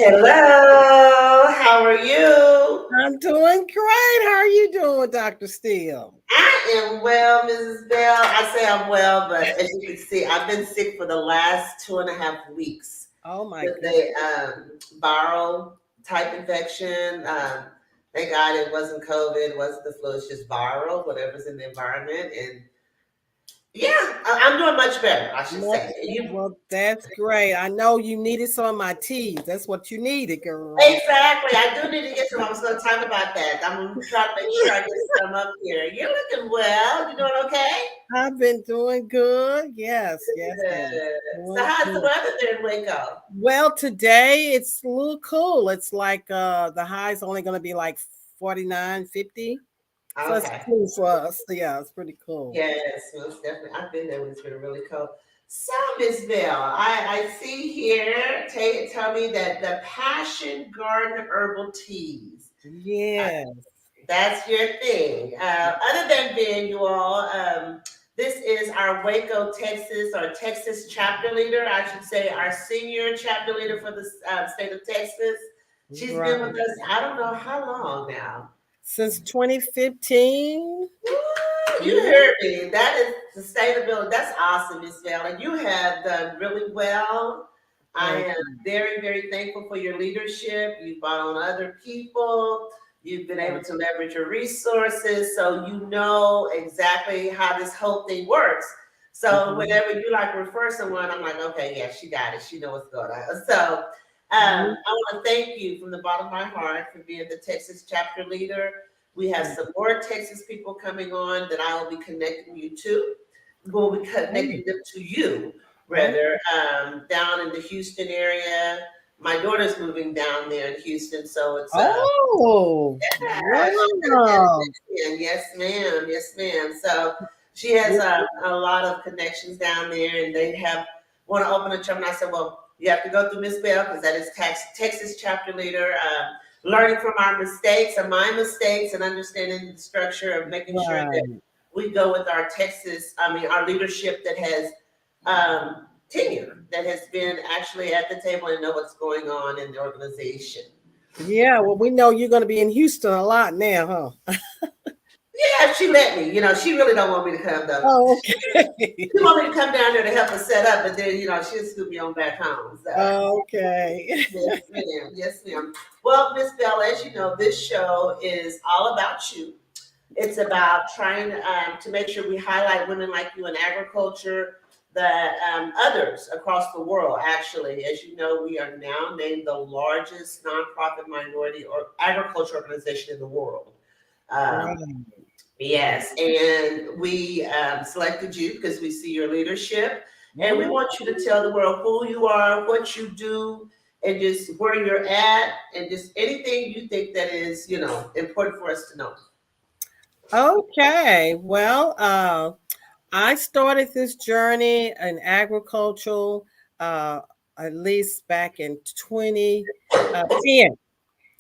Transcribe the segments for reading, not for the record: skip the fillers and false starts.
Hello, how are you? I'm doing great. How are you doing, Dr. Steele? I am well, Mrs. Bell. I say I'm well, but as you can see, I've been sick for the last 2.5 weeks Oh my with goodness. a viral type infection. Thank God it wasn't COVID, it wasn't the flu, it's just viral, whatever's in the environment. And yeah, I'm doing much better, I should Much, say. You well, that's great. I know you needed some of my teas. That's what you needed, girl. Exactly. I do need to get some. I was going to talk about that. I'm going to try to make sure I get some up here. You're looking well. You doing okay? I've been doing good. Yes, yes, yes. Good. So Doing how's the good. weather there in Waco? Well, today it's a little cool. It's like the high's only going to be like 49, 50. So it's Okay. cool for us. Yeah, it's pretty cool. Yes, most definitely. I've been there when it's been really cold. So, Miss Bell, I see here, tell me that the Passion Garden Herbal Teas, uh, Yeah. that's your thing. Other than being you all, this is our Waco, Texas, or Texas chapter leader. I should say our senior chapter leader for the state of Texas. She's been with Right. us, I don't know how long now. Since 2015. Woo, you Yeah. heard me. That is sustainability. That's awesome, Miss Bell. And you have done really well. I Thank am you. very, very thankful for your leadership. You've brought on other people. You've been able Thank to leverage your resources, so you know exactly how this whole thing works. So you. whenever you like refer someone, I'm like, okay, yeah, she got it. She knows what's going on. So Mhm. I want to thank you from the bottom of my heart for being the Texas chapter leader. We have some more Texas people coming on that I will be connecting you to. We'll be Oh, connecting them to you, oh, rather, down in the Houston area. My daughter's moving down there in Houston, so it's oh, yeah, she's gonna be wow. an addition. Yes, ma'am. Yes, ma'am. So she has a lot of connections down there, and they have want to open a chapter. And I said, well, you have to go through Miss Bell because that is Texas chapter leader. Learning from our mistakes and my mistakes, and understanding the structure of making sure that Right. we go with our Texas. I mean, our leadership that has tenure, that has been actually at the table and know what's going on in the organization. Yeah, well, we know you're going to be in Houston a lot now, huh? Yeah, she let me. She really don't want me to come though. Oh, She okay. want me to come down there to help her set up, but then she'll scoop me on back home. So Okay. yes, ma'am. Yes, ma'am. Well, Miss Bell, as you know, this show is all about you. It's about trying to make sure we highlight women like you in agriculture, that others across the world. Actually, as you know, we are now named the largest nonprofit minority or agriculture organization in the world. Um, Right. Yes, and we selected you because we see your leadership, and we want you to tell the world who you are, what you do, and just where you're at, and just anything you think that is, important for us to know. Okay. Well, I started this journey in agricultural uh, at least back in 2010.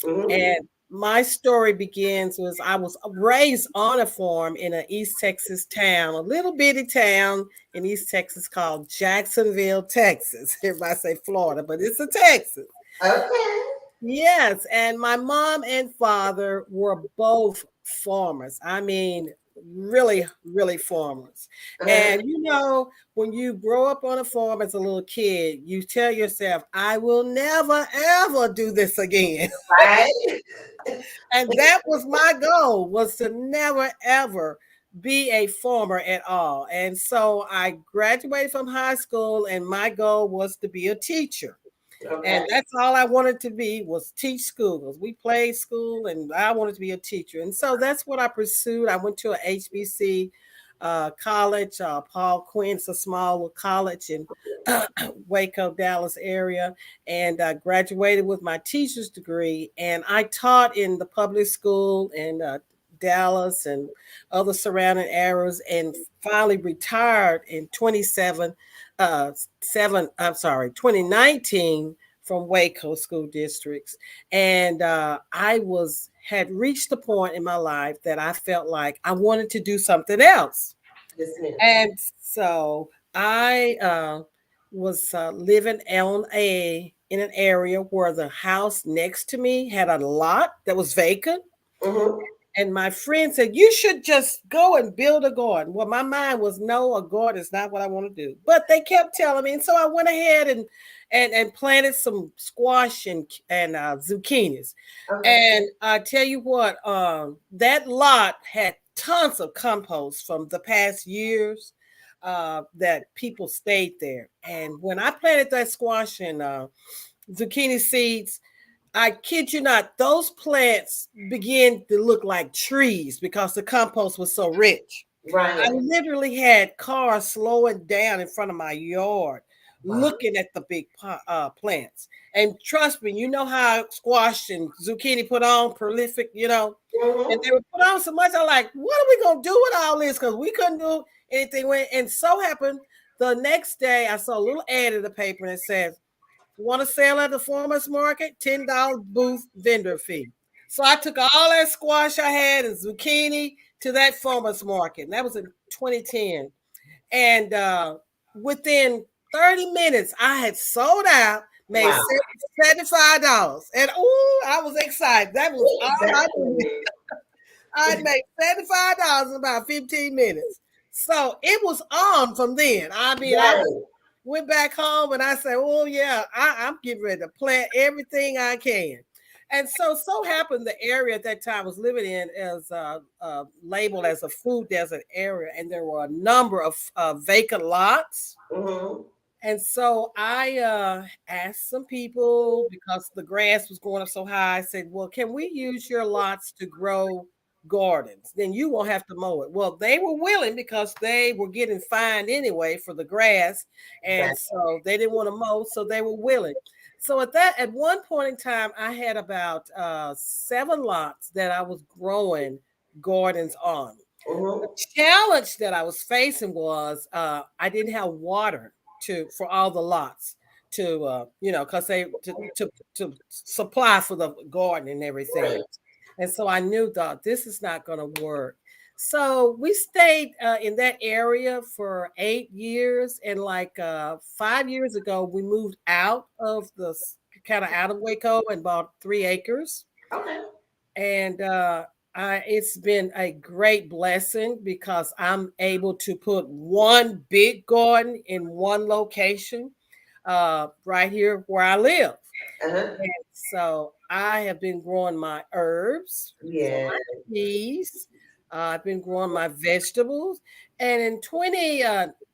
Hmm. And my story begins was I was raised on a farm in an East Texas town, a little bitty town in East Texas called Jacksonville, Texas. Everybody say Florida, but it's a Texas. Okay. Yes, and my mom and father were both farmers. I mean, really, really farmers. Uh-huh. And when you grow up on a farm as a little kid, you tell yourself, I will never, ever do this again. Right. And that was my goal, was to never, ever be a farmer at all. And so I graduated from high school, and my goal was to be a teacher. Okay. And that's all I wanted to be, was teach school, because we played school and I wanted to be a teacher. And so that's what I pursued. I went to a HBC college, Paul Quinn. It's a small little college in Waco, Dallas area, and graduated with my teacher's degree. And I taught in the public school in Dallas and other surrounding areas, and finally retired in 2019 from Waco school districts. And I had reached the point in my life that I felt like I wanted to do something else. Yes, ma'am. And so I was living on a in an area where the house next to me had a lot that was vacant. Mm-hmm. And my friend said, "You should just go and build a garden." Well, my mind was, no, a garden is not what I want to do. But they kept telling me. And so I went ahead and planted some squash and zucchinis. Okay. And I tell you what, that lot had tons of compost from the past years that people stayed there. And when I planted that squash and zucchini seeds, I kid you not, those plants began to look like trees because the compost was so rich. I Right. literally had cars slowing down in front of my yard Wow. looking at the big plants. And trust me, you know how squash and zucchini put on prolific, and Mm-hmm. they were put on so much. I'm like, what are we going to do with all this? Because we couldn't do anything with it. And so happened the next day, I saw a little ad in the paper and it says, "Want to sell at the farmer's market? $10 booth vendor fee." So I took all that squash I had and zucchini to that farmer's market. And that was in 2010. And within 30 minutes, I had sold out, made Wow. $75. And oh, I was excited. That was all I did. Exactly. I'd made $75 in about 15 minutes. So it was on from then. I mean, I Right. went back home and I said, "Oh yeah, I'm getting ready to plant everything I can." And so happened the area at that time I was living in is labeled as a food desert area, and there were a number of vacant lots. Mm-hmm. And so I asked some people because the grass was going up so high. I said, "Well, can we use your lots to grow gardens? Then you won't have to mow it." Well, they were willing because they were getting fined anyway for the grass. And Exactly. so they didn't want to mow, so they were willing. So at one point in time, I had about 7 lots that I was growing gardens on. The Mm-hmm. challenge that I was facing was I didn't have water to for all the lots to because they to supply for the garden and everything. Right. And so I knew that this is not going to work. So we stayed in that area for 8 years, and like 5 years ago, we moved out of the kind of out of Waco and bought 3 acres. Okay. And it's been a great blessing because I'm able to put one big garden in one location right here where I live. Uh-huh. And so I have been growing my herbs for Yeah. my teas. I've been growing my vegetables. And in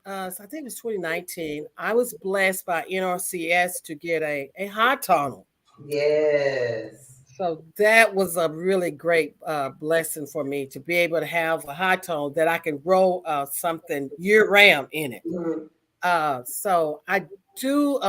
I think it was 2019, I was blessed by NRCS to get a hot tunnel. Yes. So that was a really great blessing for me to be able to have a high tone that I can grow something year round in it. Mhm. So I do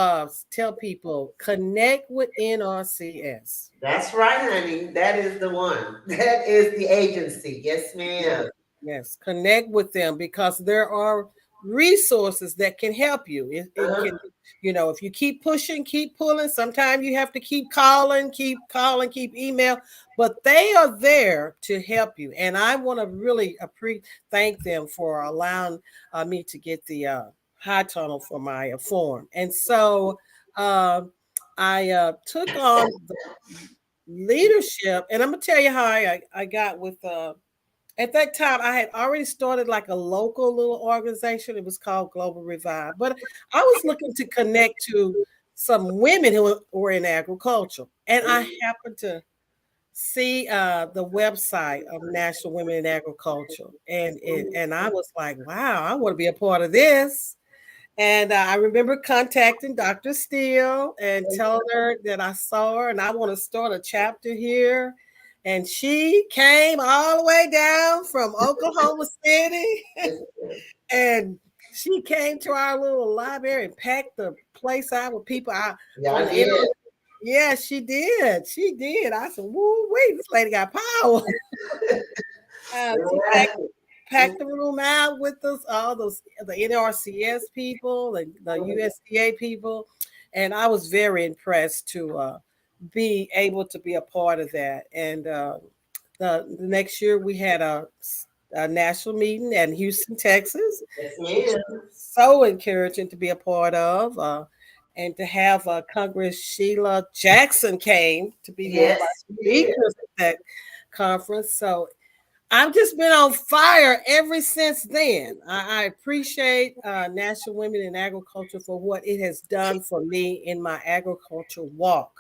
tell people connect with NRCS. That's right, honey. That is the one. That is the agency. Yes, Yes, ma'am. yes, connect with them because there are resources that can help you. It Uh-huh. can, if you keep pushing, keep pulling. Sometimes you have to keep calling, keep email, but they are there to help you. And I want to really thank them for allowing me to get the high tunnel for my form. And so uh, I took on the leadership, and I'm gonna tell you how I got with at that time, I had already started like a local little organization. It was called Global Revive. But I was looking to connect to some women who were in agriculture. And I happened to see the website of National Women in Agriculture. And I was like, wow, I want to be a part of this. And I remember contacting Dr. Steele and telling her that I saw her and I want to start a chapter here. And she came all the way down from Oklahoma City and she came to our little library and packed the place out with people out from Y'all the did. NRA. Yeah, she did. She did. I said, woo, wait, this lady got power. She Right. packed the room out with us, all those the NRCS people and the USDA people, and I was very impressed to be able to be a part of that. And the next year we had a national meeting in Houston, Texas, Yes, which ma'am. was so encouraging to be a part of. and to have Congress Sheila Jackson came to be one of our Yes, you did. speakers at that conference. So I've just been on fire ever since then. I appreciate National Women in Agriculture for what it has done for me in my agriculture walk.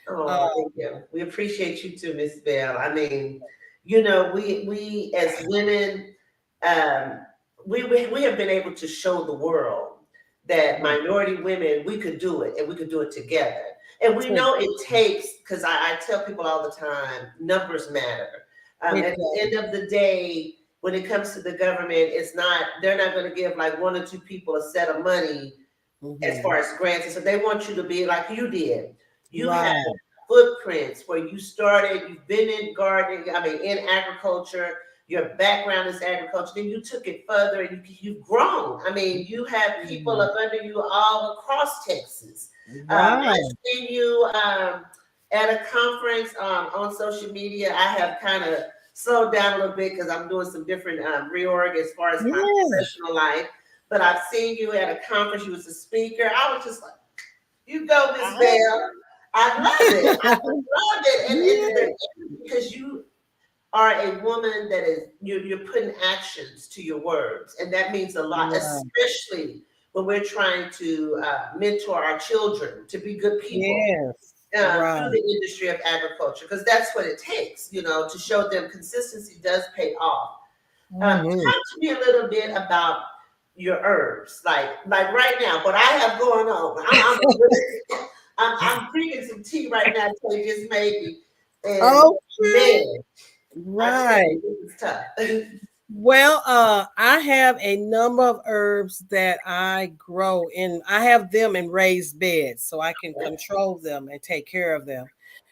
Uh, Oh, thank you. We appreciate you too, Miss Bell. I mean, we as women, um, we have been able to show the world that minority women, we could do it and we could do it together. And we know it takes, because I tell people all the time, numbers matter. At the end of the day, when it comes to the government, they're not going to give like one or two people a set of money as far as grants. And so they want you to be like you did. You have right. footprints where you started, you've been in gardening, I mean, in agriculture, your background is agriculture, then you took it further and you've grown. I mean, you have people up under you all across Texas. I've Right. seen you at a conference on social media. I have kind of slowed down a little bit because I'm doing some different reorg as far as my Yeah. professional life. But I've seen you at a conference. You was a speaker. I was just like, you go, Miss Bell. I love it. I love it. And because you are a woman that is you're putting actions to your words, and that means a lot, Right. especially when we're trying to mentor our children to be good people Yes. through Right. the industry of agriculture, because that's what it takes, to show them consistency does pay off. Talk Mhm. to me a little bit about your herbs, like right now, what I have going on. I'm drinking some tea right now. They just made me, and Okay. man, I tell Right. you, this is tough. Well, I have a number of herbs that I grow in. I have them in raised beds so I can control them and take care of them.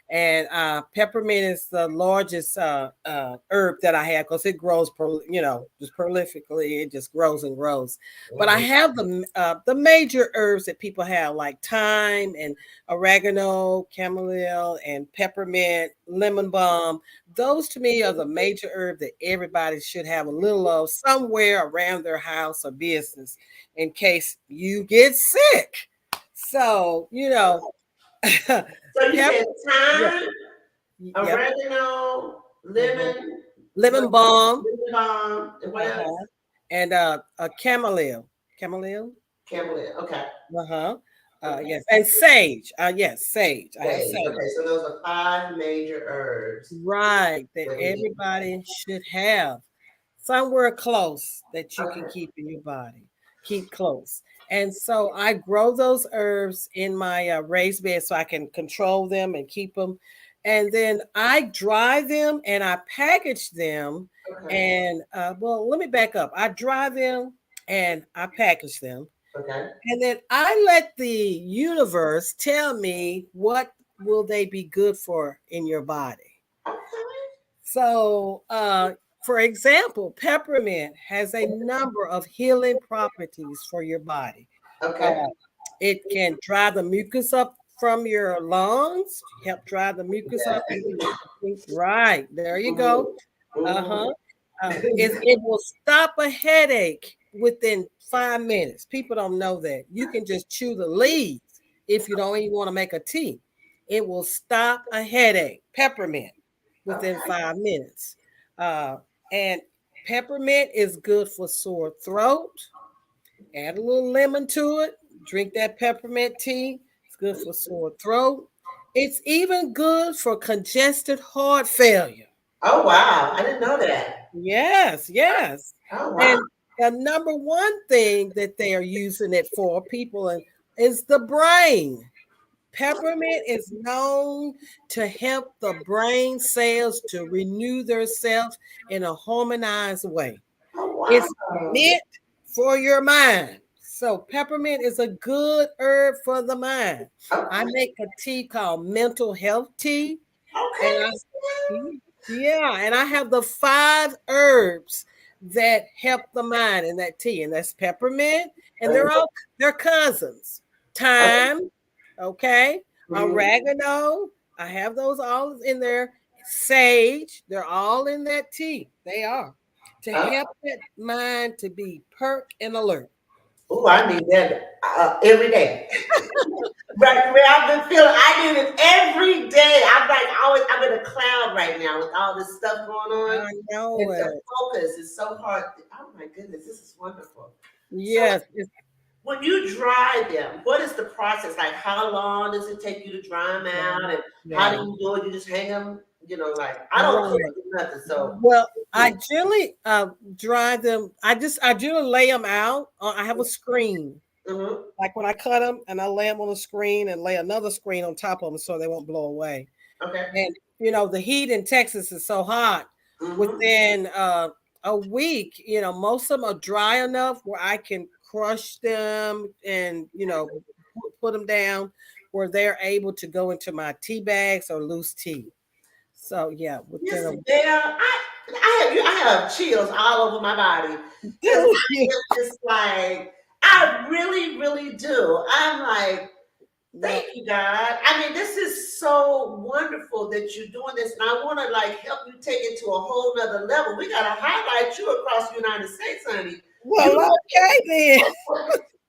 And peppermint is the largest herb that I have because it grows, just prolifically. It just grows and grows. But I have the major herbs that people have, like thyme and oregano, chamomile, and peppermint, lemon balm. Those to me are the major herb that everybody should have a little of somewhere around their house or business in case you get sick. So, pepper, So you said yeah, thyme, yep, oregano, mhm, lemon, lemon balm, lemon balm, and what else? uh-huh, and a chamomile, Chamomile. Okay. uh-huh, Okay. yes, and sage, yes, sage. I have Sage. sage. Okay. So those are five major herbs Right, that that we need. everybody should have somewhere close that you can Okay. keep in your body. Keep close. And so I grow those herbs in my raised bed so I can control them and keep them. And then I dry them and I package them. Okay. And well, let me back up. I dry them and I package them. Okay. And then I let the universe tell me what will they be good for in your body. Okay. So, for example, peppermint has a number of healing properties for your body. Uh, Okay. it can dry the mucus up from your lungs, help dry the mucus up. Yeah. Right, there you go. Mhm. Uh-huh. Mhm. It will stop a headache within 5 minutes. People don't know that. You can just chew the leaves if you don't even want to make a tea. It will stop a headache. Peppermint within Okay. 5 minutes. And peppermint is good for sore throat. Add a little lemon to it. Drink that peppermint tea. It's good for sore throat. It's even good for congested heart failure. Oh wow! I didn't know that. Yes, yes. Oh wow! And the number one thing that they are using it for, people, is the brain. Peppermint is known to help the brain cells to renew themselves in a harmonized way. Oh It's wow! meant for your mind. So peppermint is a good herb for the mind. I Okay. make a tea called mental health tea, and Okay. I yeah, and I have the 5 herbs that help the mind in that tea, and that's peppermint, and they're cousins. Thyme, okay, Mhm. oregano, I have those all in there. Sage, they're all in that tea. They are to help that mind to be perk and alert. Oh, I need that every day. Right, where I've been feeling, I need it every day. I'm like always, I'm in a cloud right now with all this stuff going on. I know And to it. focus is so hard. Oh my goodness, this is wonderful. So Yes. when you dry them, what is the process? Like how long does it take you to dry them out? And how do Yeah. you do it? You just hang them, like I don't cook Right. or nothing. So Well, I generally dry them. I generally lay them out. I have a screen. mhm, Like when I cut them, and I lay them on a screen and lay another screen on top of them so they won't blow away. okay. And the heat in Texas is so hot. Hmm. Within a week, most of them are dry enough where I can crush them and put them down where they're able to go into my tea bags or loose tea. So yeah, Yes, within a yeah. I have chills all over my body because I am just like I really, really do. I'm like, well, thank you, God. I mean, this is so wonderful that you're doing this, and I want to like help you take it to a whole nother level. We got to highlight you across the United States, honey. You well, okay then.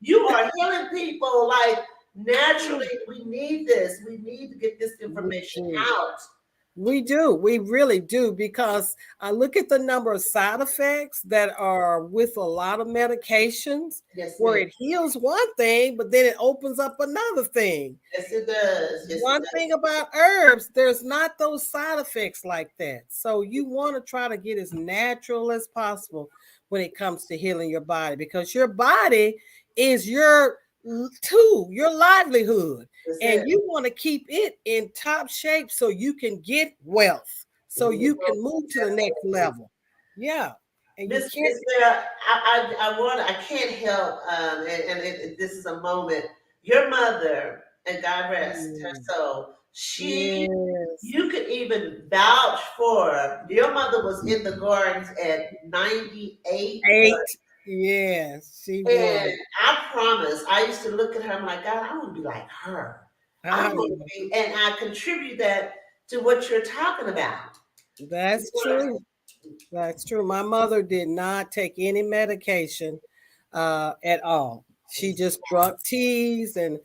you are healing people like naturally. We need this. We need to get this information out. We do. We really do because I look at the number of side effects that are with a lot of medications Yes, where ma'am. it heals one thing, but then it opens up another thing. Yes, it does. Yes, it One does. thing about herbs, there's not those side effects like that. So you want to try to get as natural as possible when it comes to healing your body because your body is your tool, your livelihood, That's and it. you want to keep it in top shape so you can get wealth, so Mhm. you can move to the next level. Yeah. And you can't. Miss Bell, I can't help, this is a moment. Your mother, and God rest her Mm, soul, she, yes. you could even vouch for her. Your mother was in the gardens at 98. 8. Yes, she was. And I promise, I used to look at her, I'm like, God, I want to be like her. I I want to know. be, and I contribute that to what you're talking about. That's true. That's true. My mother did not take any medication at all. She just drunk teas and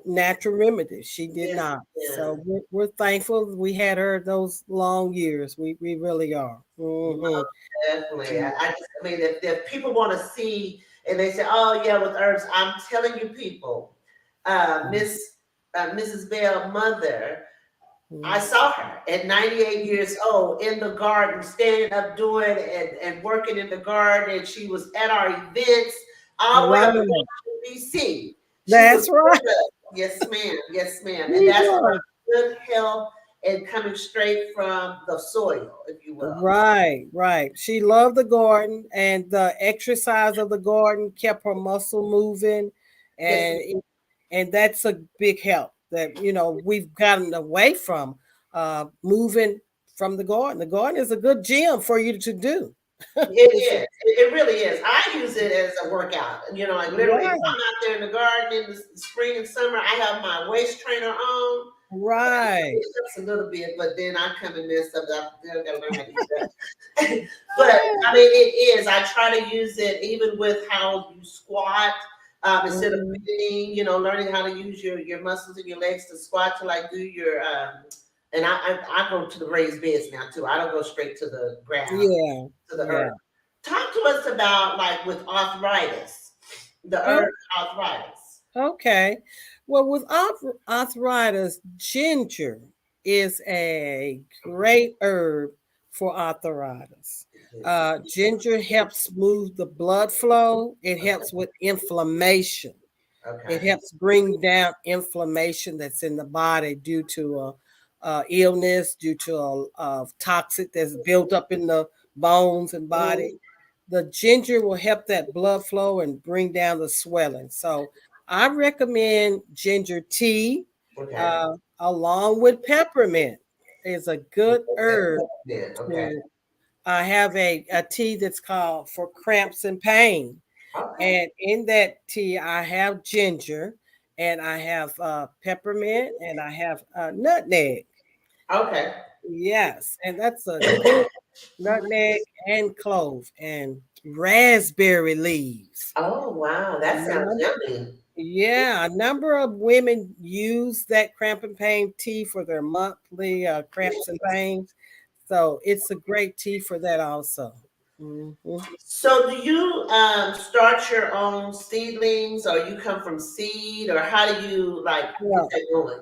natural remedies. She did Yes, not. yes. So we're thankful we had her those long years. We really are. Mhm. Definitely. I mean, if people want to see and they say, "Oh yeah, with herbs," I'm telling you, people, Mrs. Bell, mother, I Mhm. saw her at 98 years old in the garden, standing up doing and working in the garden, and she was at our events all the way up in Right. Washington, D.C. She was That's right. with us. Yes, ma'am. Yes, ma'am. And She that's about was. good health and coming straight from the soil, if you will. Right, right. She loved the garden, and the exercise of the garden kept her muscle moving, Yes, and that's a big help that we've gotten away from moving from the garden. The garden is a good gym for you to do. it It's is. It really is. I use it as a workout. Like literally, if right, I'm out there in the garden in the spring and summer, I have my waist trainer on. right. It helps a little bit, but then I come and mess up. I still gotta learn how to do that. But I mean, it is. I try to use it even with how you squat. Instead of Mhm. bending, learning how to use your muscles in your legs to squat to like do your and I go to the raised beds now too. I don't go straight to the ground, Yeah, to the yeah. earth. Talk to us about like with arthritis, the herb arthritis. Okay. Well, with arthritis, ginger is a great herb for arthritis. Ginger helps smooth the blood flow. It helps with inflammation. It Okay. helps bring down inflammation that's in the body due to illness, due to a toxic that's built up in the bones and body. Mhm. The ginger will help that blood flow and bring down the swelling. So I recommend ginger tea Okay. along with peppermint. Is a good herb Yeah. Okay. to I have a tea that's called for cramps and pain. Okay. And in that tea, I have ginger and I have peppermint and I have nutmeg. Okay. Yes, and that's a good nutmeg and clove and raspberry leaves. Oh wow, that sounds Yeah. yummy. Yeah, a number of women use that cramp and pain tea for their monthly cramps and pains. So it's a great tea for that also. Mhm. So do you start your own seedlings, or you come from seed, or how do you like get Well, that going?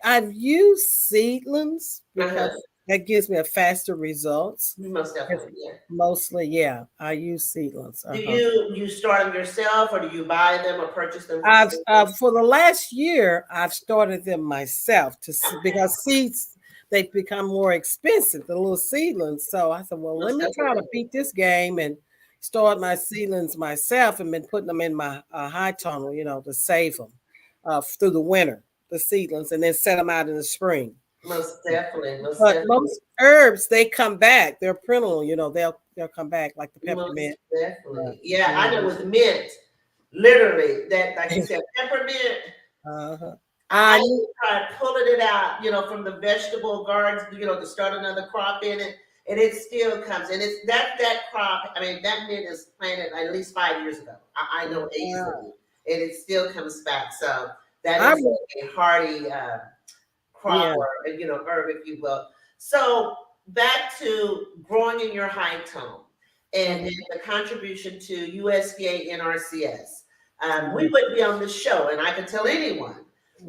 I've used seedlings because Uh-huh. that gives me a faster results. You most It's definitely, yeah. mostly, yeah, I use seedlings. Do Uh-huh. you start them yourself, or do you buy them or purchase them from I've someone? for the last year I've started them myself because seeds they've become more expensive, the little seedlings. So I said, well, let Most me try to definitely. beat this game and start my seedlings myself, and been putting them in my high tunnel, to save them through the winter, the seedlings, and then set them out in the spring. Most definitely. Most But definitely. most herbs they come back. They're perennial, they'll come back like the Most peppermint. definitely. Yeah, I know Mhm. with mint, literally, that like you said, peppermint. Uh-huh. I I tried pulling it out, from the vegetable gardens, to start another crop in it, and it still comes. And it's that crop. I mean, that mint is planted at least 5 years ago. I know wow. easily, and it still comes back. So that I is a hardy crop, yeah. or herb, if you will. So back to growing in your high tone, and Mhm. the contribution to USDA NRCS. We Mhm. wouldn't be on this show, and I can tell anyone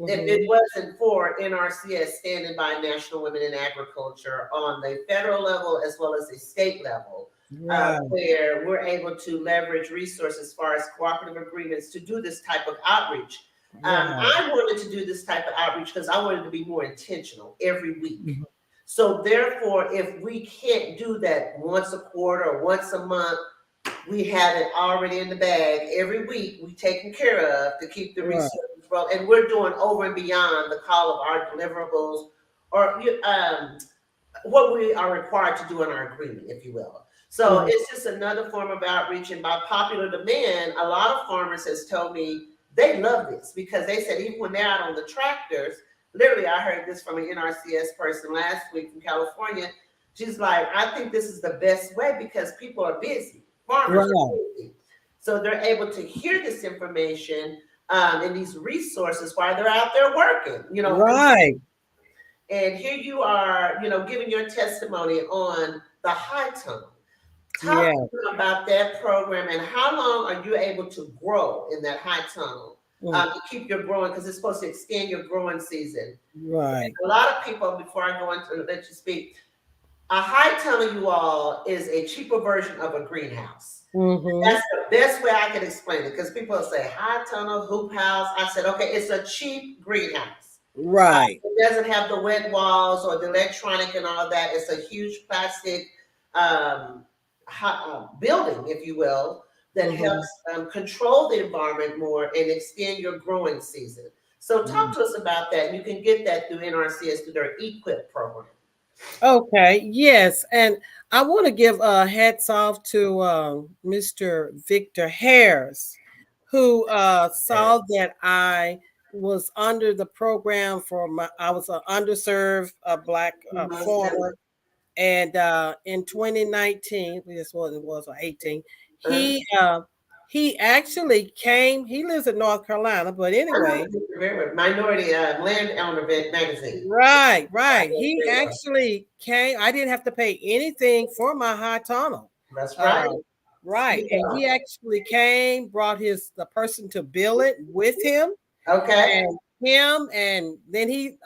if it Mhm. wasn't for NRCS standing by National Women in Agriculture on the federal level as well as the state level, Right. where we're able to leverage resources as far as cooperative agreements to do this type of outreach. Right. I wanted to do this type of outreach because I wanted to be more intentional every week. Mhm. So therefore, if we can't do that once a quarter or once a month, we have it already in the bag every week. We taken care of to keep the Right. resources rolling, and we're doing over and beyond the call of our deliverables, or what we are required to do in our agreement, if you will. So Mhm. it's just another form of outreach, and by popular demand, a lot of farmers has told me they love this because they said even when they're out on the tractors, literally, I heard this from an NRCS person last week from California. She's like, I think this is the best way because people are busy, farmers Right. are busy, so they're able to hear this information and these resources while they're out there working, Right. and here you are, giving your testimony on the high tunnel. Talk Yeah. to me about that program and how long are you able to grow in that high tunnel Mm. to keep your growing, because it's supposed to extend your growing season. Right. A lot of people, before I go into let you speak, a high tunnel, you all, is a cheaper version of a greenhouse. Mhm. That's the best way I can explain it because people say high tunnel, hoop house. I said, okay, it's a cheap greenhouse. Right. It doesn't have the wet walls or the electronic and all that. It's a huge plastic um, building, if you will, that helps Mhm. control the environment more and extend your growing season. So, talk Mm. to us about that. You can get that through NRCS through their EQIP program. Okay. Yes, and I want to give hats off to Mr. Victor Harris, who saw that I was under the program for I was an underserved black Most farmer. definitely. And in 2019, this was it was or 18, Uh-huh. he actually came. He lives in North Carolina, but I know anyway, Minority Landowner Magazine. right, I right. know He very well. actually came. I didn't have to pay anything for my high tunnel. That's right. Uh, right, Speak and on. he actually came, brought the person to bill it with him, Okay. and then he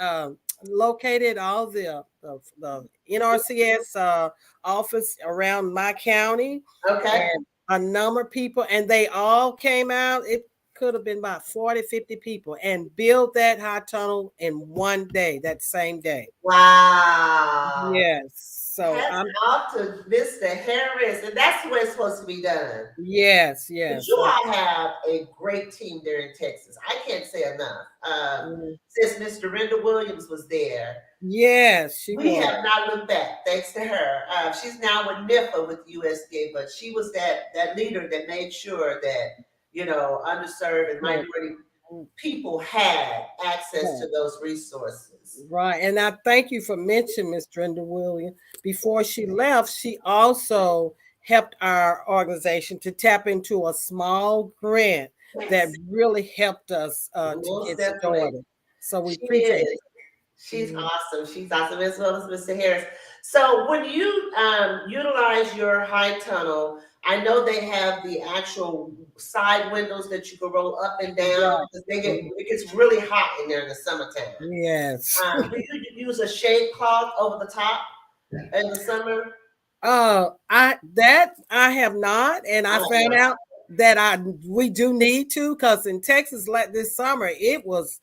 located all the NRCS office around my county, Okay. and a number of people, and they all came out. It could have been about 40, 50 people, and built that high tunnel in one day, that same day. Wow. Yes. So Hats I'm off to Mr. Harris. And that's the way it's supposed to be done. yes, But yes. you all have a great team there in Texas. I can't say enough. Mm, Since Mr. Renda Williams was there, yes, she we was. have not looked back, thanks to her. She's now with NIFA with USDA, but she was that leader that made sure that, underserved and Yeah, minority people had access yeah. to those resources. Right. And I thank you for mentioning Miss Brenda Williams. Before she left, she also helped our organization to tap into a small grant that Yes, really helped us to most get definitely. started. So we She appreciate is. it. She's Mhm. awesome. She's awesome, as well as Mr. Harris. So when you utilize your high tunnel, I know they have the actual side windows that you can roll up and down Right. because Mhm. it gets really hot in there in the summertime. Yes. Do you use a shade cloth over the top in the summer? I have not, and I Oh, found wow. out that we do need to, because in Texas, like this summer, it was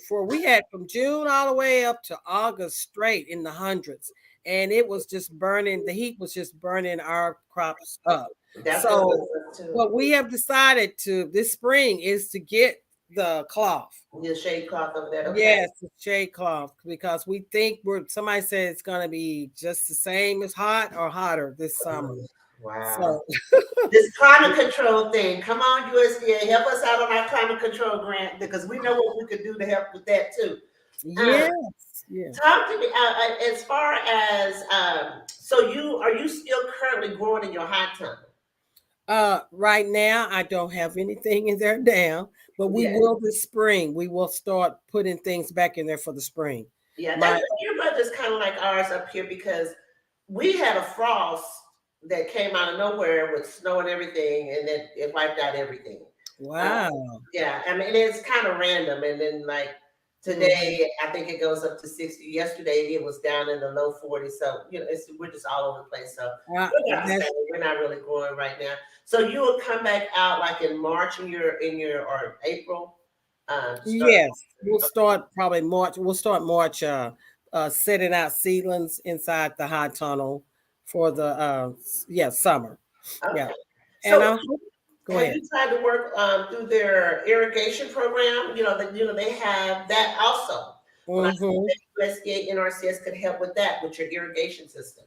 for we had from June all the way up to August straight in the hundreds, and it was just burning. The heat was just burning our crops up. That's what it So, was too. what we have decided to this spring is to get the cloth. The shade cloth over there. Okay. Yes, the shade cloth, because we think somebody said it's gonna be just the same as hot or hotter this summer. Wow. So This climate control thing. Come on, USDA, help us out on our climate control grant because we know what we could do to help with that too. Um, yes, yeah. Talk to me as far as so are you still currently growing in your hot tub? Right now I don't have anything in there now, but we Yeah, will this spring. We will start putting things back in there for the spring. yeah. My Your budget's kind of like ours up here because we had a frost that came out of nowhere with snow and everything, and then it wiped out everything. Uh, wow. yeah, I mean it's kind of random, and then like Mhm. today, I think it goes up to 60. Yesterday, it was down in the low 40s. So we're just all over the place. So we're not the That's same. We're not really growing right now. So you will come back out like in March or April. Start. Yes, we'll start probably March. We'll start March setting out seedlings inside the high tunnel for the summer. Yeah. Okay. And So go have ahead. you tried to work through their irrigation program? They have that also. When I said Hmm. that USDA NRCS could help with that with your irrigation system.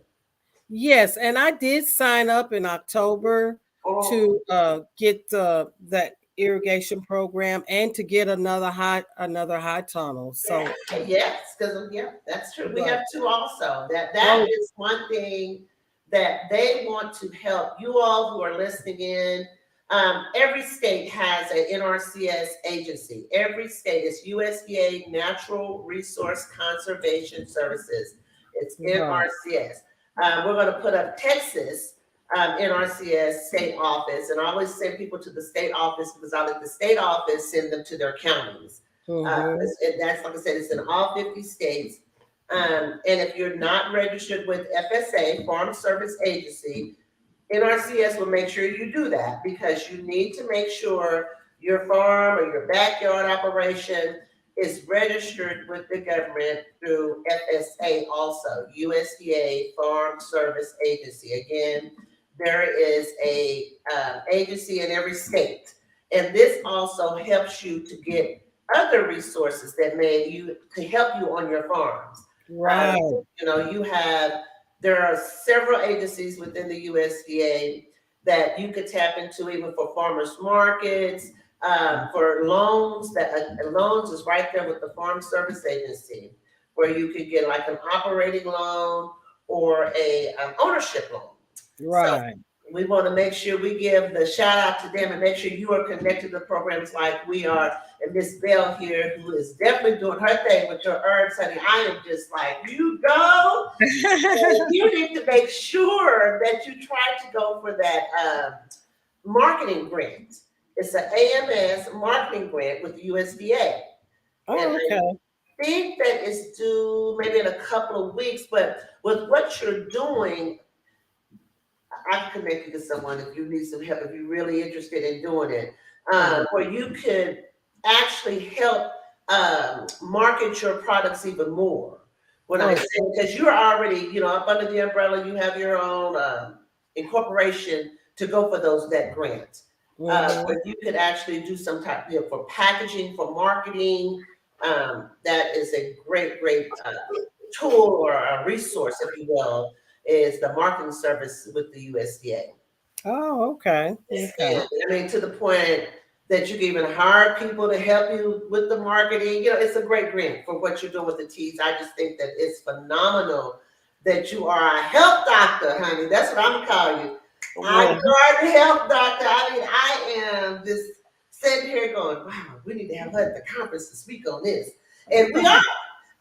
Yes, and I did sign up in October Oh, to get that irrigation program and to get another high tunnel. yeah, So yes, because yeah, that's true. We right. have two also. That Oh, is one thing that they want to help you all who are listening in. Every state has an NRCS agency. Every state is USDA Natural Resource Conservation Services. It's right. NRCS. We're going to put up Texas NRCS state office, and I always send people to the state office because I let the state office send them to their counties. Hmm. That's like I said, it's in all 50 states. And if you're not registered with FSA, Farm Service Agency, NRCS will make sure you do that because you need to make sure your farm or your backyard operation is registered with the government through FSA also, USDA Farm Service Agency. Again, there is a agency in every state. And this also helps you to get other resources that may you to help you on your farms. Um, Right. you have there are several agencies within the USDA that you could tap into, even for farmers markets, for loans. Loans is right there with the Farm Service Agency, where you could get like an operating loan or a ownership loan. So Right. we want to make sure we give the shout out to them and make sure you are connected to programs like we are. And Miss Bell here, who is definitely doing her thing with your herbs, honey. I am just like, you go. And you need to make sure that you try to go for that marketing grant. It's an AMS marketing grant with the USDA. And Oh, I okay. think that it's due maybe in a couple of weeks, but with what you're doing, I can connect you to someone if you need some help, if you're really interested in doing it, Mhm. where you could actually help market your products even more. When I Oh, say, because you're already, up under the umbrella, you have your own incorporation to go for that grant. mhm. But you could actually do some type, for packaging, for marketing. That is a great tool or a resource, if you will, is the marketing service with the USDA. Oh, okay. Yes, Okay. ma'am. I mean, to the point that you can even hire people to help you with the marketing. It's a great grant for what you're doing with the teas. I just think that it's phenomenal that you are a health doctor, honey. That's what I'm calling you. Well, You are the health doctor. I mean, I am just sitting here going, wow, we need to have her at the conference to speak on this. And we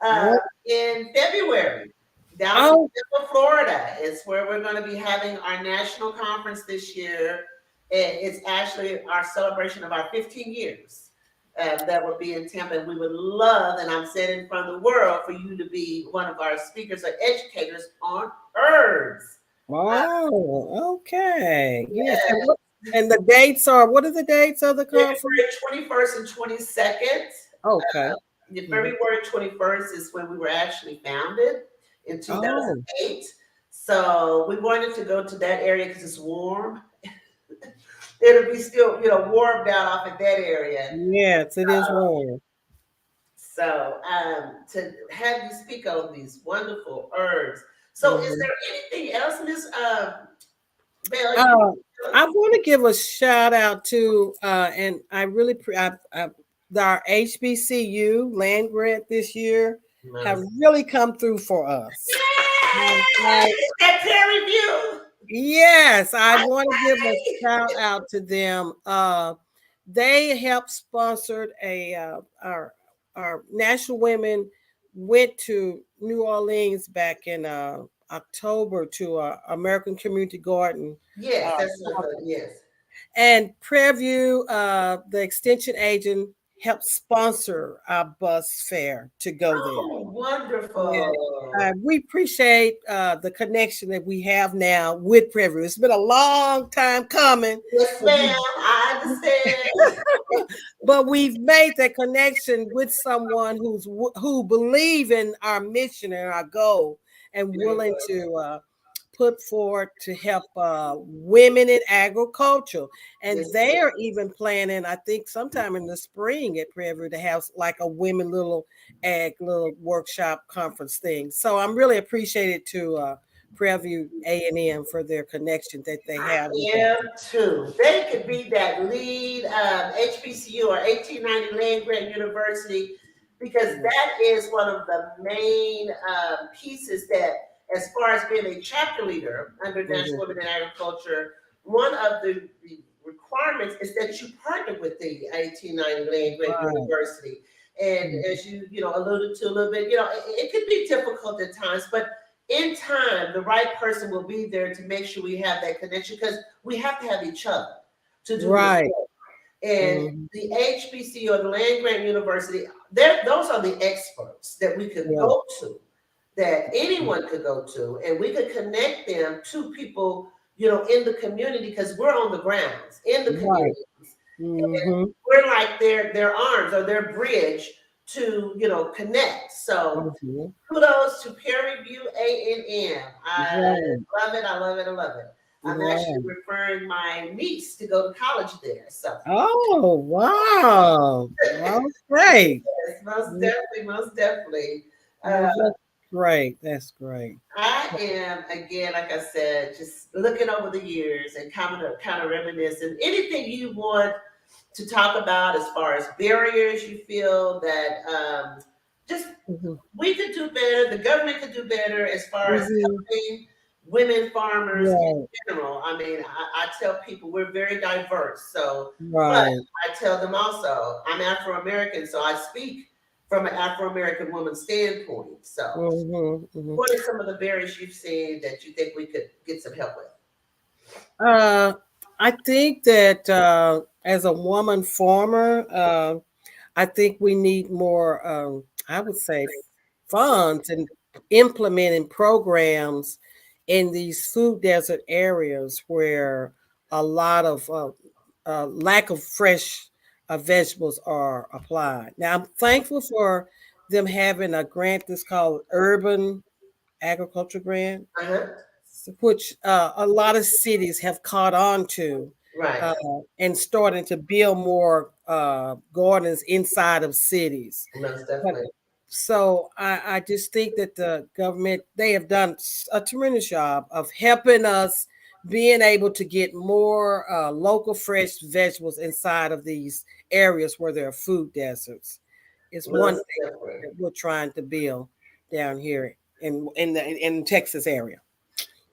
are in February down in Oh, Tampa, Florida. It's where we're going to be having our national conference this year. And it's actually our celebration of our 15 years. That will be in Tampa. And we would love, and I'm saying in front of the world, for you to be one of our speakers or educators on herbs. oh, okay. Yes. Yeah. And the dates are, what are the dates of the conference? February 21st and 22nd. Okay. Mhm. February 21st is when we were actually founded in Oh, 2008. So we wanted to go to that area because it's warm. It'll be still, warm down off in that area. yes, it is warm. So to have you speak on these wonderful herbs. So is Mhm. there anything else, Miss Bell? You Uh, I want to give a shout out to, and I really, our HBCU land grant this year have most really come through for us. I, Yay! That peer review. yes, I want to give a shout out to them. They helped sponsored our national women went to New Orleans back in October to American Community Garden Yes, uh, that's what I thought. Yes. and Prairie View, the extension agent, helped sponsor our bus fare to go there. Oh, And wonderful. we appreciate the connection that we have now with Prairie View. It's been a long time coming, Yes, but ma'am. I understand. but we've made that connection with someone who believe in our mission and our goal and willing to put forward to help women in agriculture. And Yes, they ma'am. are even planning, I think, sometime in the spring at Prairie View to have like a women little ag little workshop conference thing. So I'm really appreciated to Prairie View A&M for their connection that they have with Am us. too. They could be that lead HBCU or 1890 Land Grant University because that is one of the main pieces that, as far as being a chapter leader under National Mhm. Women in Agriculture, one of the requirements is that you partner with the 1890 Land Grant Right. University. And Mhm. as you alluded to a little bit, it could be difficult at times, but in time, the right person will be there to make sure we have that connection because we have to have each other to do this Right. work. And Mhm. the HBC or the Land Grant University, those are the experts that we could Yeah. go to, that anyone could go to, and we could connect them to people, in the community because we're on the grounds in the Right. communities. Mhm. We're like their arms or their bridge to connect. So Mhm. kudos to peer review A&M. I Right. love it. I love it. I love it. I'm actually Right. referring my niece to go to college there. So Oh, wow. Well, great. yes, most definitely, most definitely. Uh, Well, that's great. That's great. I am again, like I said, just looking over the years and kind of reminiscing. Anything you want to talk about as far as barriers you feel that just Mhm. we could do better, the government could do better as far as Mhm. helping women farmers in Right. general. I mean, I tell people we're very diverse. So, but Right. I tell them also, I'm Afro American, so I speak from an Afro American woman's standpoint. So, Mhm. Mhm. what are some of the barriers you've seen that you think we could get some help with? Uh, I think that as a woman farmer, I think we need more, I would say, funds and implementing programs in these food desert areas where a lot of lack of fresh vegetables are applied. Now, I'm thankful for them having a grant that's called Urban Agriculture Grant, Uh-huh. which a lot of cities have caught on to Right. uh, and starting to build more gardens inside of cities. Most But definitely. so I just think that the government, they have done a tremendous job of helping us being able to get more local fresh vegetables inside of these areas where there are food deserts. It's one Most thing definitely. that we're trying to build down here in Texas area.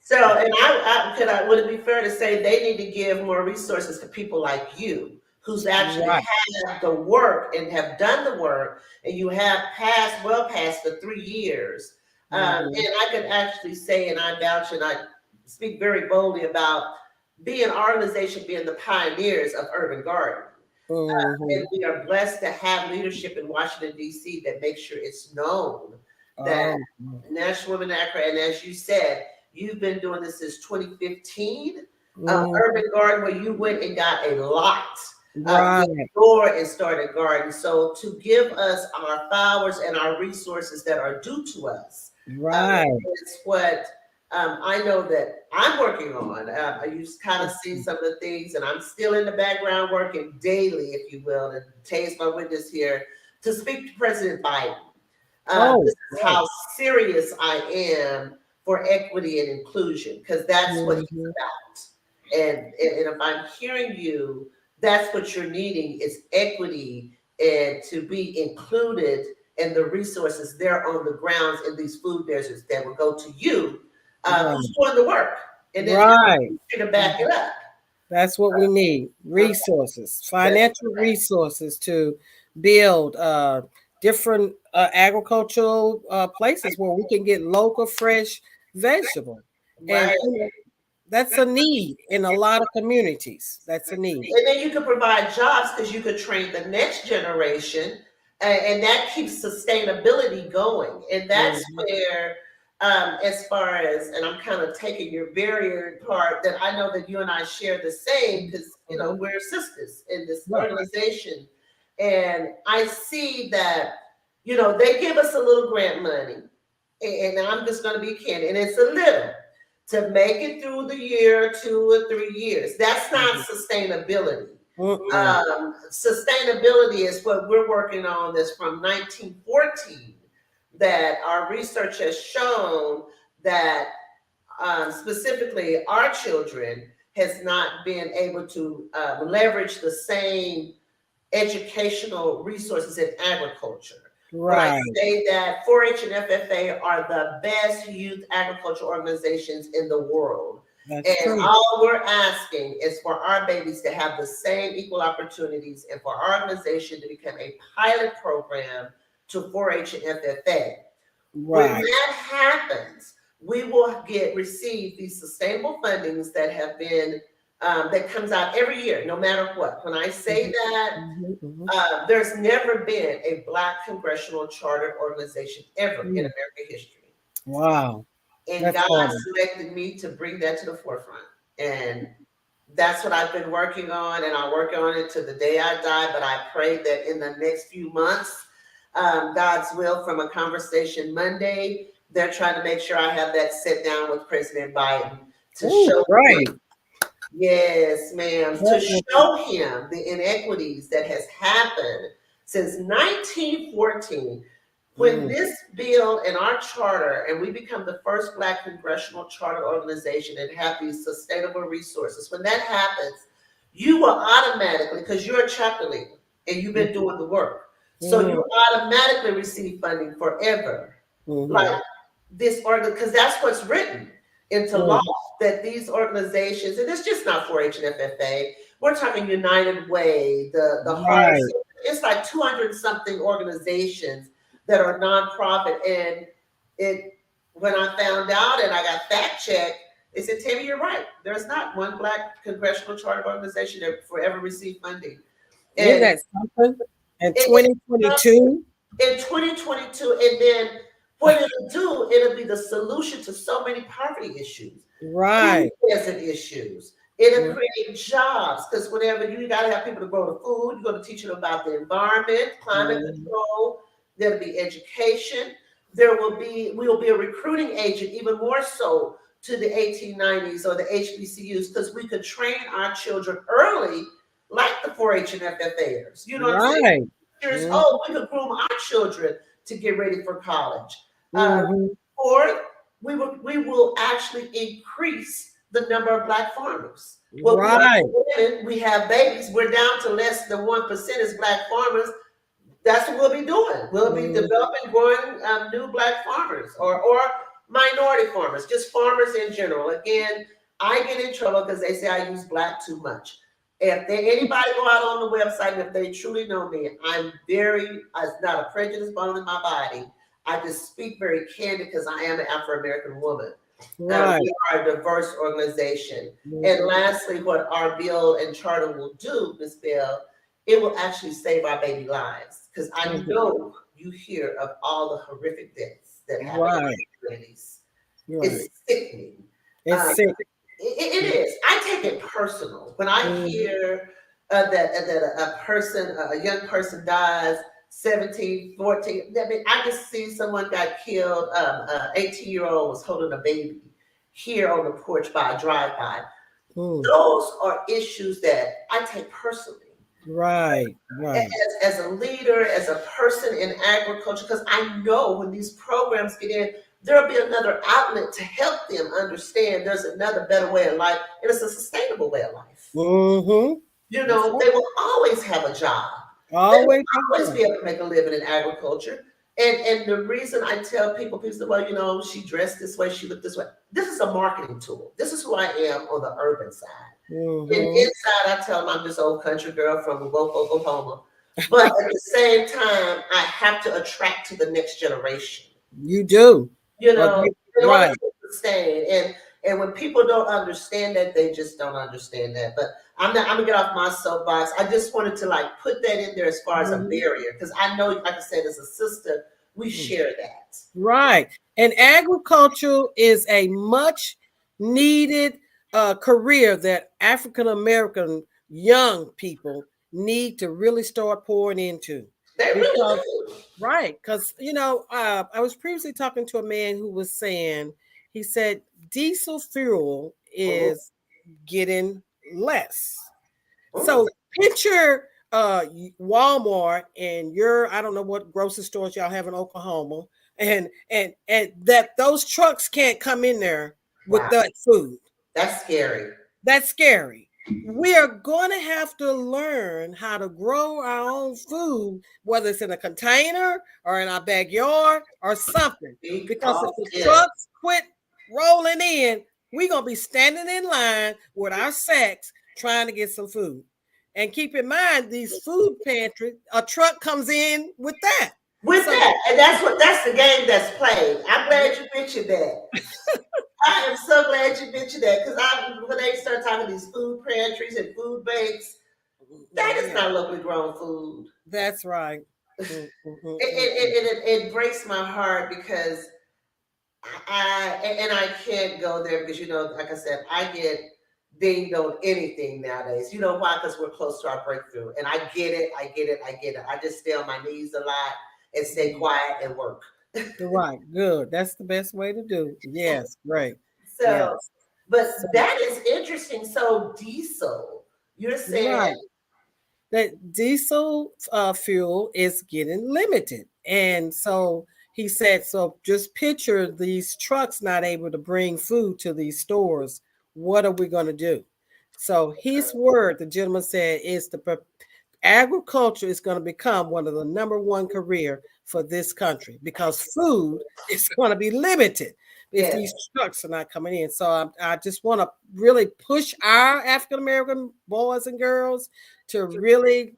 So, and would it be fair to say they need to give more resources to people like you who's actually Right. had the work and have done the work, and you have passed well past the 3 years. And I can actually say, and I vouch and I speak very boldly about being our organization being the pioneers of urban gardening. Mm-hmm. And we are blessed to have leadership in Washington, D.C. that makes sure it's known that Oh, National Women in Agri, and as you said, you've been doing this since 2015. mm, Urban Garden, where you went and got a lot right, next door and started gardening. So to give us our flowers and our resources that are due to us right. is what I know that I'm working on. You kind of see some of the things, and I'm still in the background working daily, if you will. And Tay is my witness here to speak to President Biden. Oh, This is how serious I am for equity and inclusion, because that's what he's mhm. about. And if I'm hearing you, that's what you're needing is equity and to be included in the resources there on the grounds in these food deserts that will go to you, Right, who's doing the work, and then right. you to back it up. That's what we need. Okay, Resources, that's financial resources to build different agricultural places where we can get local, fresh vegetable. And right. that's a need in a lot of communities. That's a need. And then you could provide jobs because you could train the next generation, and that keeps sustainability going. And that's Mhm. where, as far as, and I'm kind of taking your barrier part, that I know that you and I share the same because, Mhm. we're sisters in this Right. organization. And I see that, they give us a little grant money, and I'm just going to be candid, and it's a little to make it through the year, 2 or 3 years. That's not sustainability. Mm-mm. Sustainability is what we're working on. That's from 1914. That our research has shown that specifically our children has not been able to leverage the same educational resources in agriculture. When I Right. say that 4-H and FFA are the best youth agriculture organizations in the world. That's And true. all we're asking is for our babies to have the same equal opportunities and for our organization to become a pilot program to 4-H and FFA. When Right. that happens, we will receive these sustainable fundings that have been that comes out every year, no matter what. When I say Mhm. that, Mhm. Mhm. there's never been a Black congressional chartered organization ever in Mm. American history. Wow. And That's God funny. selected me to bring that to the forefront. And that's what I've been working on, and I'll work on it to the day I die. But I pray that in the next few months, God's will, from a conversation Monday, they're trying to make sure I have that sit down with President Biden to Oh, show him, great. yes, ma'am, to That will be- show him the inequities that has happened since 1914 when mm. this bill and our charter, and we become the first Black congressional charter organization and have these sustainable resources, when that happens, you will automatically, because you're a chapter leader and you've been doing the work, so Mm. you automatically receive funding forever. Like Mhm. this organ, because that's what's written into law, Mm. that these organizations, and it's just not 4-H and FFA, we're talking United Way, the Heart, Right. it's like 200 something organizations that are nonprofit. And it, when I found out and I got fact checked, they said, Tammy, you're right. There's not one Black congressional charter organization that forever received funding. Isn't And that something? In it, 2022? in 2022, and then what it'll do, it'll be the solution to so many poverty issues, food Right. desert issues. It'll Mm. create jobs because whenever you got to have people to grow the food, you're going to teach them about the environment, climate Mm. control. There'll be education. We will be a recruiting agent, even more so to the 1890s or the HBCUs, because we could train our children early, like the 4-H and FFAers. You know what I'm saying? Right. Years Mm. old, we could groom our children to get ready for college. Mhm. Or we will actually increase the number of Black farmers. Well, we have Right. women, we have babies. We're down to less than 1% as Black farmers. That's what we'll be doing. We'll be Mm. developing, growing new Black farmers or minority farmers, just farmers in general. Again, I get in trouble because they say I use Black too much. If anybody go out on the website, and if they truly know me, I'm very, it's not a prejudice bone in my body. I just speak very candid because I am an Afro American woman. Right. We are a diverse organization. And Mhm. lastly, what our bill and charter will do, Ms. Bell, it will actually save our baby lives. Because I Mhm. know you hear of all the horrific deaths that happen in our Right. communities. Right. It's sickening. It's Um, sick. it is. I take it personal when I Mhm. hear that a person, a young person dies 17, 14. I mean, I just see someone got killed. 18-year-old was holding a baby here on the porch by a drive-by. Mm. Those are issues that I take personally Right. Right. as a leader, as a person in agriculture, because I know when these programs get in, there'll be another outlet to help them understand there's another better way of life, and it's a sustainable way of life. Mm-hmm. You That's know, right. they will always have a job. They will Always have always that. be able to make a living in agriculture. And the reason I tell people say, well, she dressed this way, she looked this way. This is a marketing tool. This is who I am on the urban side. And Mm-hmm. inside, I tell them I'm this old country girl from Woke, Oklahoma. But at the same time, I have to attract to the next generation. You do. You But know, in order right. to sustain. And when people don't understand that, they just don't understand that. But I'm gonna get off my soapbox. I just wanted to like put that in there as far as a Mhm. barrier. Because I know, like I said, as a sister, we share that. Right. And agriculture is a much needed career that African American young people need to really start pouring into. They really Because, do. right. Because, I was previously talking to a man who was saying, he said, diesel fuel Mhm. is getting less. Mm. So picture Walmart and your I don't know what grocery stores y'all have in Oklahoma, and that those trucks can't come in there with Wow. that food. That's scary. That's scary. We are going to have to learn how to grow our own food, whether it's in a container or in our backyard or something. Speak Because if talk. the Yeah. trucks quit rolling in, we're going to be standing in line with our sacks trying to get some food. And keep in mind, these food pantries, a truck comes in with that. With So, that, and that's the game that's played. I'm glad you mentioned that. I am so glad you mentioned that because when they start talking these food pantries and food banks, that is yeah, not locally grown food. that's right. Mm, mm, mm, It, mm, mm. it, it, it breaks my heart because I can't go there because like I said, I get dinged on anything nowadays. You know why? Because we're close to our breakthrough, and I get it. I get it. I get it. I just stay on my knees a lot and stay quiet and work. Right, good. That's the best way to do. Yes, great. So, Yes. but So, that is interesting. So diesel, you're saying, right. That diesel fuel is getting limited. And so he said, so just picture these trucks not able to bring food to these stores. What are we going to do? So his word, the gentleman said, is the agriculture is going to become one of the number one career for this country because food is going to be limited if yes, these trucks are not coming in. So I just want to really push our African American boys and girls to really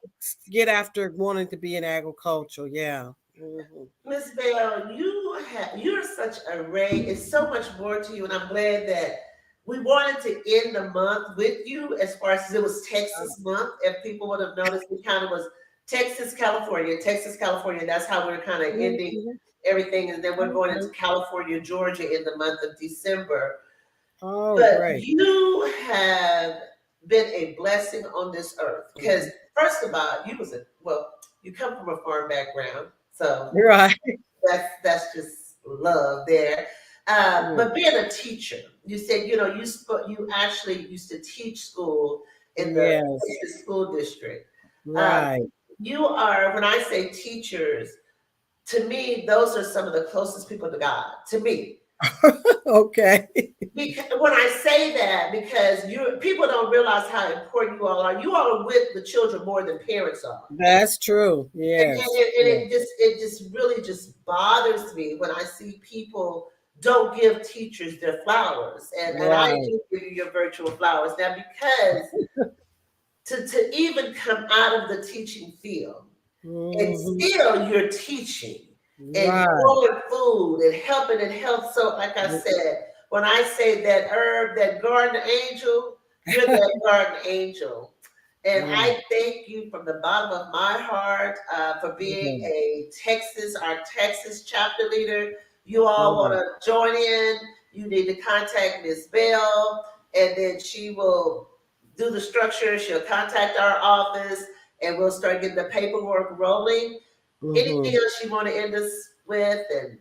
get after wanting to be in agriculture. Yeah. Mhm. Miss Bell, you're such a ray. It's so much more to you, and I'm glad that we wanted to end the month with you as far as it was Texas month. If people would have noticed, we kind of was Texas, California, Texas, California. That's how we're kind of ending Mhm. everything, and then we're going into Okay. California, Georgia in the month of December. Oh, But great. you have been a blessing on this earth because Mhm. first of all, you come from a farm background, so Right. that's just love there. Yeah. But being a teacher, you said you actually used to teach school in the Yes. Texas school district. Um, Right. you are when I say teachers, to me those are some of the closest people to God. To me, Okay. because when I say that, because people don't realize how important you all are. You all are with the children more than parents are. That's true. Yes. And Yes. it just really just bothers me when I see people don't give teachers their flowers. And I Right. do give you your virtual flowers now because to even come out of the teaching field. And Mhm. still you're teaching and Right. growing food and helping in health. So, like I said, when I say that herb, that garden angel, you're that garden angel. And Right. I thank you from the bottom of my heart for being Mhm. our Texas chapter leader. You all want Right. to join in, you need to contact Ms. Bell, and then she will do the structure. She'll contact our office, and we'll start getting the paperwork rolling. Anything Mhm. else you want to end us with? And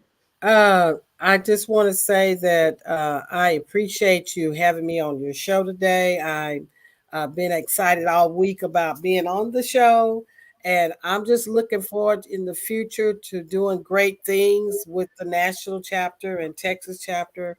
I just want to say that I appreciate you having me on your show today. I've been excited all week about being on the show, and I'm just looking forward in the future to doing great things with the national chapter and Texas chapter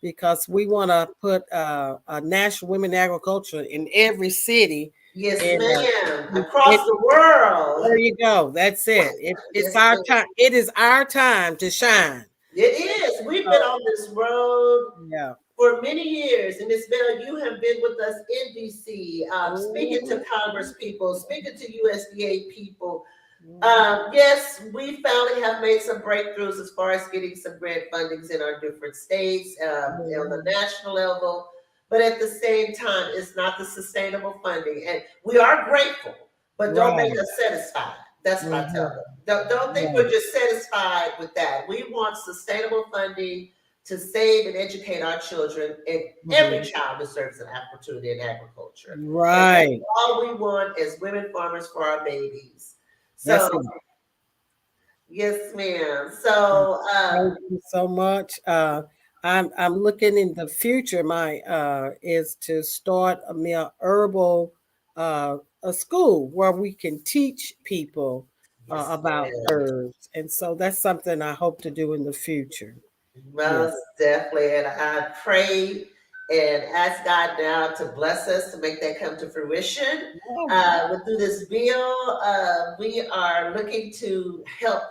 because we want to put a national women agriculture in every city. yes, And ma'am, it, across the world. there you go. That's it. It's Yes, our ma'am. time. It is our time to shine. It is. We've been So, on this road yeah. for many years. And Ms. Bell, you have been with us in DC, speaking to Mhm, Congress people, speaking to USDA people. mhm. Yes, we finally have made some breakthroughs as far as getting some grant fundings in our different states on the Mhm. national level. But at the same time, it's not the sustainable funding. And we are grateful, but don't make Right. us satisfied. That's what I tell Mhm. them. Don't think we're Right. just satisfied with that. We want sustainable funding to save and educate our children, and every Mhm. child deserves an opportunity in agriculture. And that's Right. all we want as women farmers for our babies. That's So, it. yes, ma'am. Mm. So, Thank you so much. I'm looking in the future. My is to start herbal a school where we can teach people yes, about ma'am. herbs, and so that's something I hope to do in the future. Yeah. Most definitely. And I pray and ask God now to bless us to make that come to fruition. Oh, Through this bill, we are looking to help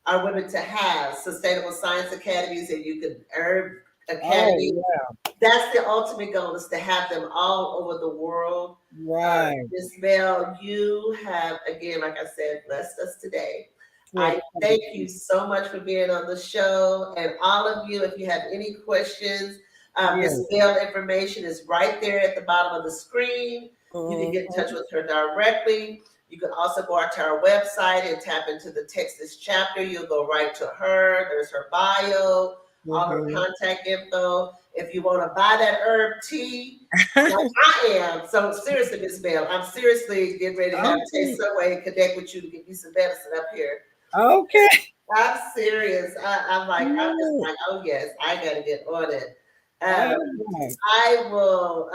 our women to have sustainable science academies, and you can herb oh, academy. yeah. That's the ultimate goal, is to have them all over the world. Right. Ms. Bell, you have, again, like I said, blessed us today. Well, I thank thank you you. so much for being on the show. And all of you, if you have any questions, Yeah. Ms. Bell information is right there at the bottom of the screen. You can get in touch Mhm. with her directly. You can also go out to our website and tap into the Texas chapter. You'll go right to her. There's her bio, all her Mhm. contact info. If you want to buy that herb tea, like I am. So seriously, Miss Bell, I'm seriously getting ready to have a taste Okay. some way and connect with you to get you some medicine up here. Okay. I'm serious. I'm just Yeah. like, oh yes, I gotta get on it. All Um, right. I will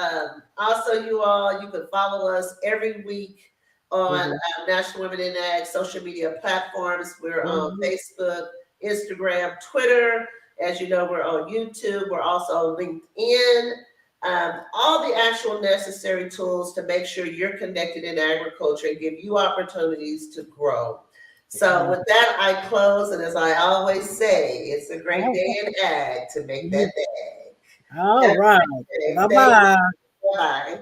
also, you all, you can follow us every week on Mhm. National Women in Ag social media platforms. We're on Mhm. Facebook, Instagram, Twitter. As you know, we're on YouTube. We're also on LinkedIn. All the actual necessary tools to make sure you're connected in agriculture and give you opportunities to grow. So Right. with that, I close, and as I always say, it's a great All day in ag to make right. that bag. All right. Okay, thank Bye-bye. you. Bye.